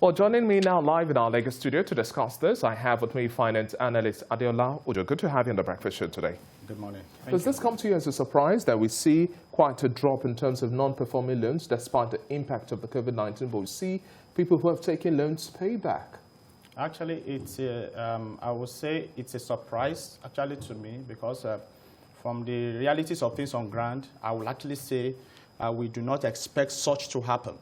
Well, joining me now live in our Lagos studio to discuss this, I have with me finance analyst Adeola Ojo. Good to have you on the breakfast show today. Good morning. Does this come to you as a surprise that we see quite a drop in terms of non-performing loans despite the impact of the COVID-19, but we see people who have taken loans pay back? Actually, it's I would say it's a surprise actually to me because from the realities of things on ground, I will actually say we do not expect such to happen.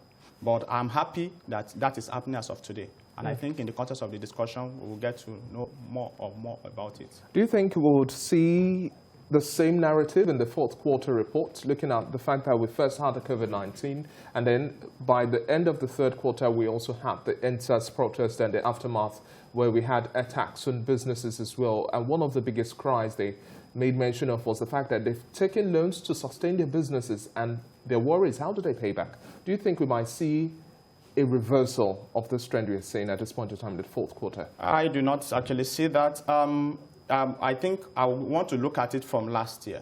But I'm happy that that is happening as of today. And I think in the context of the discussion, we will get to know more about it. Do you think we would see the same narrative in the fourth quarter report, looking at the fact that we first had the COVID-19, and then by the end of the third quarter, we also had the NSAS protest and the aftermath, where we had attacks on businesses as well. And one of the biggest cries they made mention of was the fact that they've taken loans to sustain their businesses, and their worry is, how do they pay back? Do you think we might see a reversal of this trend we're seeing at this point in time in the fourth quarter? I do not actually see that. I think I want to look at it from last year.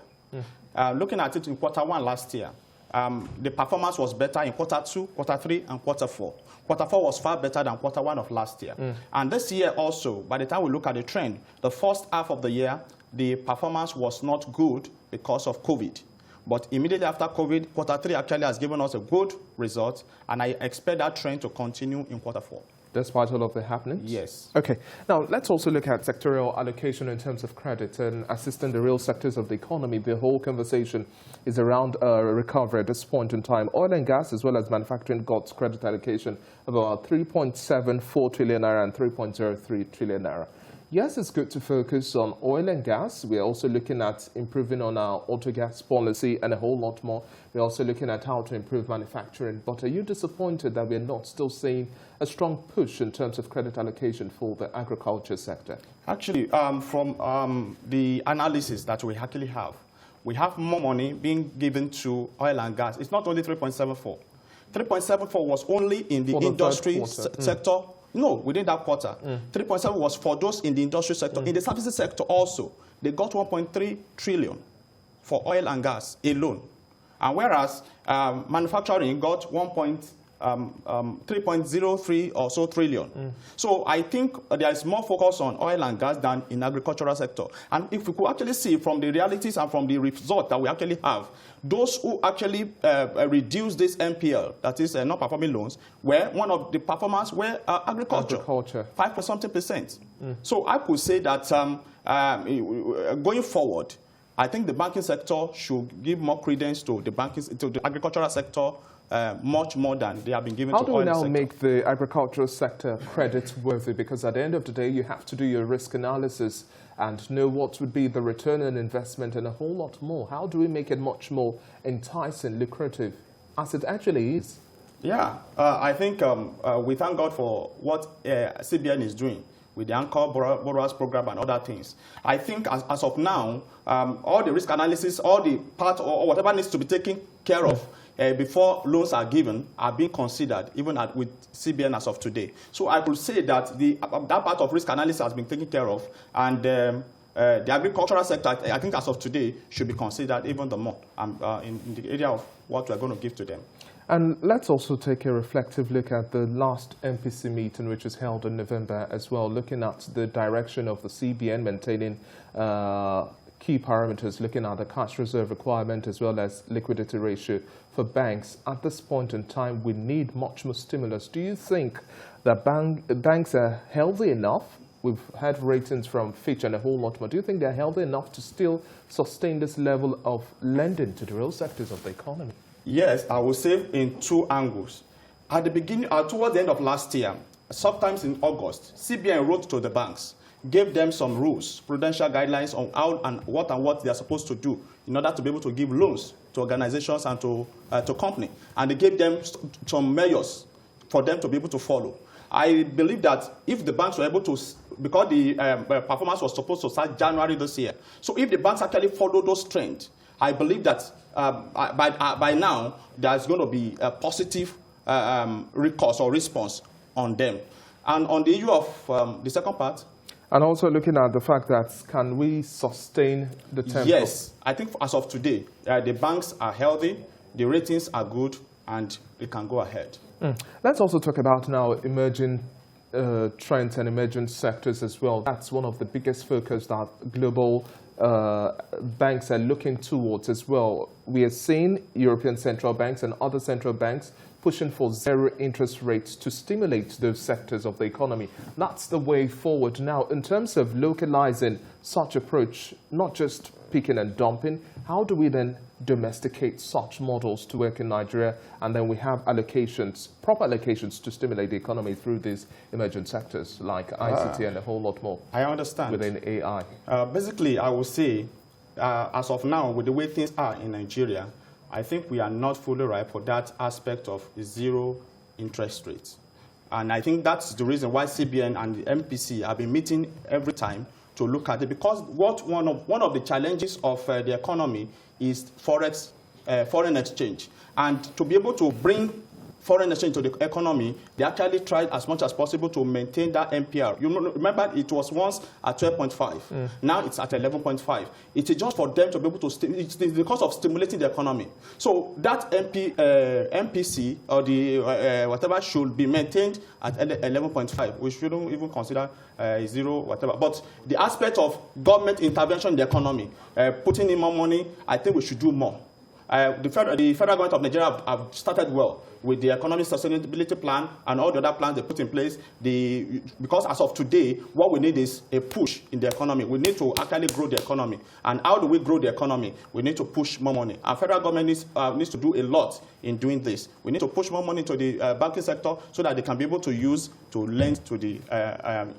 Looking at it in quarter one last year, the performance was better in quarter two, quarter three, and quarter four. Quarter four was far better than quarter one of last year. And this year also, by the time we look at the trend, the first half of the year, the performance was not good because of COVID. But immediately after COVID, quarter three actually has given us a good result, and I expect that trend to continue in quarter four. Despite all of the happenings? Yes. Okay. Now, let's also look at sectorial allocation in terms of credit and assisting the real sectors of the economy. The whole conversation is around recovery at this point in time. Oil and gas, as well as manufacturing, got credit allocation of about 3.74 trillion naira and 3.03 trillion naira. Yes, it's good to focus on oil and gas. We're also looking at improving on our auto gas policy and a whole lot more. We're also looking at how to improve manufacturing. But are you disappointed that we're not still seeing a strong push in terms of credit allocation for the agriculture sector? Actually, from the analysis that we actually have, we have more money being given to oil and gas. It's not only 3.74. 3.74 was only in the industry sector. No, within that quarter. 3.7 was for those in the industry sector. In the services sector also, they got 1.3 trillion for oil and gas alone. And whereas manufacturing got 3.03 or so trillion. So I think there is more focus on oil and gas than in agricultural sector. And if we could actually see from the realities and from the result that we actually have, those who actually reduce this NPL, that is non-performing loans, were one of the performers were agriculture. 5%. So I could say that going forward, I think the banking sector should give more credence to the agricultural sector much more than they have been given to the oil sector. How do we now make the agricultural sector credit worthy? Because at the end of the day, you have to do your risk analysis and know what would be the return on investment and a whole lot more. How do we make it much more enticing, lucrative, as it actually is? Yeah, I think we thank God for what CBN is doing with the Anchor Borrowers Program and other things. I think as of now, all the risk analysis, all the part or whatever needs to be taken care of before loans are given are being considered, even with CBN as of today. So I would say that that part of risk analysis has been taken care of, and the agricultural sector, I think as of today, should be considered even the more in the area of what we're going to give to them. And let's also take a reflective look at the last MPC meeting, which was held in November as well, looking at the direction of the CBN maintaining key parameters, looking at the cash reserve requirement as well as liquidity ratio for banks. At this point in time, we need much more stimulus. Do you think that banks are healthy enough? We've had ratings from Fitch and a whole lot more. Do you think they're healthy enough to still sustain this level of lending to the real sectors of the economy? Yes, I will say in two angles. At the beginning, towards the end of last year, sometimes in August, CBN wrote to the banks, gave them some rules, prudential guidelines on how and what they are supposed to do in order to be able to give loans to organizations and to companies. And they gave them some measures for them to be able to follow. I believe that if the banks were able to, because the performance was supposed to start January this year, so if the banks actually follow those trends, I believe that by now there's going to be a positive recourse or response on them. And on the issue of the second part, and also looking at the fact that can we sustain the tempo? Yes, I think as of today, the banks are healthy, the ratings are good, and they can go ahead. Let's also talk about now emerging trends and emerging sectors as well. That's one of the biggest focus that global banks are looking towards as well. We are seeing European central banks and other central banks pushing for zero interest rates to stimulate those sectors of the economy. That's the way forward now. In terms of localizing such approach, not just picking and dumping, how do we then domesticate such models to work in Nigeria, and then we have allocations, proper allocations to stimulate the economy through these emerging sectors like ICT and a whole lot more? I understand. Within AI. Basically, I would say, as of now, with the way things are in Nigeria, I think we are not fully ripe for that aspect of zero interest rates. And I think that's the reason why CBN and the MPC have been meeting every time to look at it, because one of the challenges of the economy is forex, foreign exchange. And to be able to bring foreign exchange to the economy, they actually tried as much as possible to maintain that MPR. You remember it was once at 12.5. Now it's at 11.5. It is just for them to be able to, it's because of stimulating the economy. So that MPC or the whatever should be maintained at 11.5. We shouldn't even consider zero, whatever. But the aspect of government intervention in the economy, putting in more money, I think we should do more. The federal government of Nigeria have started well with the economic sustainability plan and all the other plans they put in place. Because as of today, what we need is a push in the economy. We need to actually grow the economy. And how do we grow the economy? We need to push more money. Our federal government needs to do a lot in doing this. We need to push more money to the banking sector so that they can be able to use to lend to the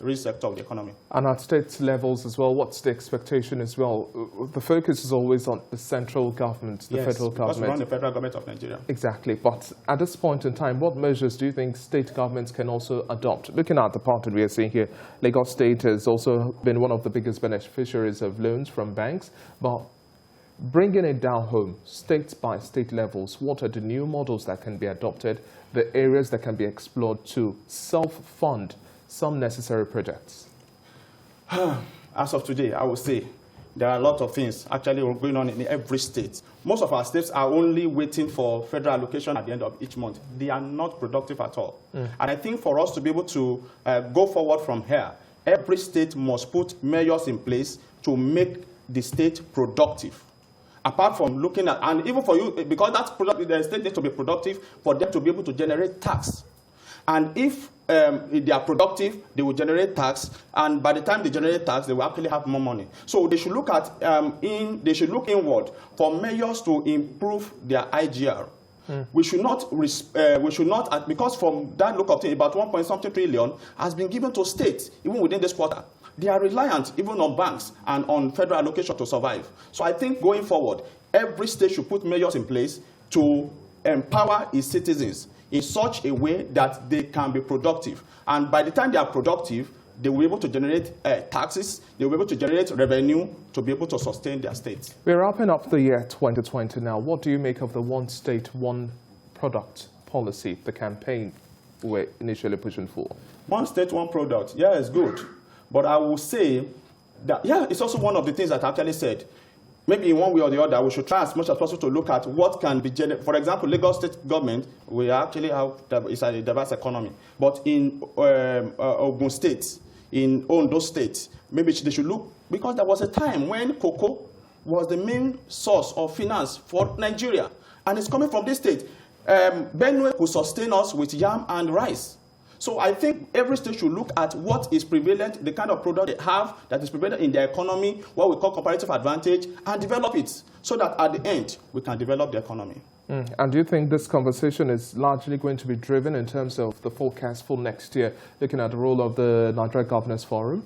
real sector of the economy. And at state levels as well, what's the expectation as well? The focus is always on the central government, the federal government. Because we run the federal government of Nigeria. Exactly. But at this point in time, what measures do you think state governments can also adopt? Looking at the part that we are seeing here, Lagos State has also been one of the biggest beneficiaries of loans from banks. But bringing it down home, state by state levels, what are the new models that can be adopted, the areas that can be explored to self-fund some necessary projects? As of today, I would say there are a lot of things actually going on in every state. Most of our states are only waiting for federal allocation at the end of each month. They are not productive at all. And I think for us to be able to go forward from here, every state must put measures in place to make the state productive. Apart from looking at, and even for you, because that's productive, the state needs to be productive for them to be able to generate tax. And if they are productive, they will generate tax, and by the time they generate tax, they will actually have more money. So they should look at they should look inward for measures to improve their IGR. We should not because from that look of things, about 1.something trillion has been given to states even within this quarter. They are reliant even on banks and on federal allocation to survive. So I think going forward, every state should put measures in place to empower its citizens in such a way that they can be productive. And by the time they are productive, they will be able to generate taxes, they will be able to generate revenue to be able to sustain their state. We're wrapping up the year 2020 now. What do you make of the one state, one product policy, the campaign we're initially pushing for? One state, one product. Yeah, it's good. But I will say that, yeah, it's also one of the things that I actually said. Maybe in one way or the other, we should try as much as possible to look at what can be generated. For example, Lagos State government, we actually have it's a diverse economy. But in Ogun State, in Ondo State, maybe they should look, because there was a time when cocoa was the main source of finance for Nigeria. And it's coming from this state. Benue could sustain us with yam and rice. So I think every state should look at what is prevalent, the kind of product they have that is prevalent in their economy, what we call comparative advantage, and develop it so that at the end, we can develop the economy. And do you think this conversation is largely going to be driven in terms of the forecast for next year, looking at the role of the Nigeria Governors Forum?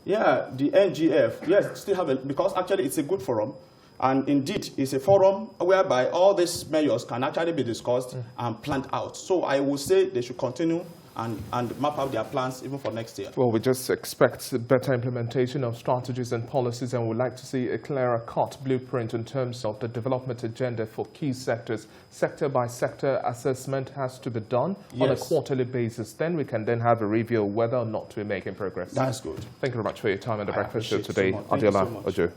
Yeah, the NGF, yes, still have it, because actually it's a good forum. And indeed, it's a forum whereby all these measures can actually be discussed and planned out. So I would say they should continue and map out their plans even for next year. Well, we just expect better implementation of strategies and policies, and we'd like to see a clearer cut blueprint in terms of the development agenda for key sectors. Sector by sector assessment has to be done on a quarterly basis. Then we can then have a review of whether or not we're making progress. That's good. Thank you very much for your time on the Breakfast Show today. Adiola Ojo.